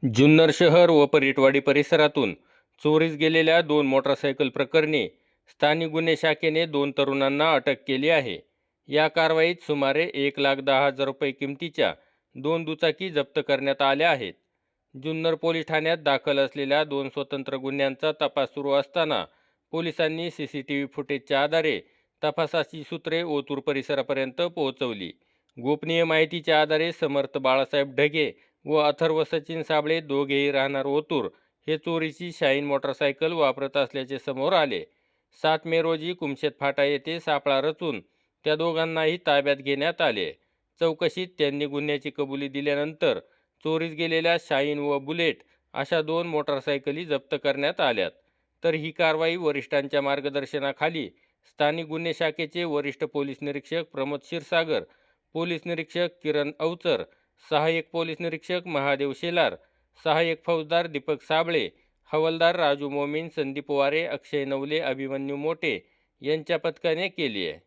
जुन्नर शहर व परीटवाडी परिसरातून चोरीस गेलेल्या 2 मोटारसायकल प्रकरणी स्थानिक गुन्हे शाखेने 2 तरुणांना अटक केली आहे. या कारवाईत सुमारे 1,10,000 रुपये किमतीच्या 2 दुचाकी जप्त करण्यात आल्या आहेत. जुन्नर पोलीस ठाण्यात दाखल असलेल्या 2 स्वतंत्र गुन्ह्यांचा तपास सुरू असताना पोलिसांनी सीसीटीव्ही फुटेजच्या आधारे तपासाची सूत्रे ओतूर परिसरापर्यंत पोहोचवली. गोपनीय माहितीच्या आधारे समर्थ बाळासाहेब ढगे व अथर्व सचिन साबळे दोघेही राहणार ओतूर हे चोरीची शाईन मोटारसायकल वापरत असल्याचे समोर आले. 7 मे रोजी कुमशेत फाटा येथे सापळा रचून त्या दोघांनाही ताब्यात घेण्यात आले. चौकशीत त्यांनी गुन्ह्याची कबुली दिल्यानंतर चोरीस गेलेल्या शाईन व बुलेट अशा 2 मोटारसायकली जप्त करण्यात आल्यात. तर ही कारवाई वरिष्ठांच्या मार्गदर्शनाखाली स्थानिक गुन्हे शाखेचे वरिष्ठ पोलीस निरीक्षक प्रमोद क्षीरसागर, पोलीस निरीक्षक किरण अवचर, सहाय्यक पोलीस निरीक्षक महादेव शेलार, सहाय्यक फौजदार दीपक साबळे, हवालदार राजू मोमीन, संदीप वारे, अक्षय नवले, अभिमन्यू मोटे यांच्या पथकाने केली आहे.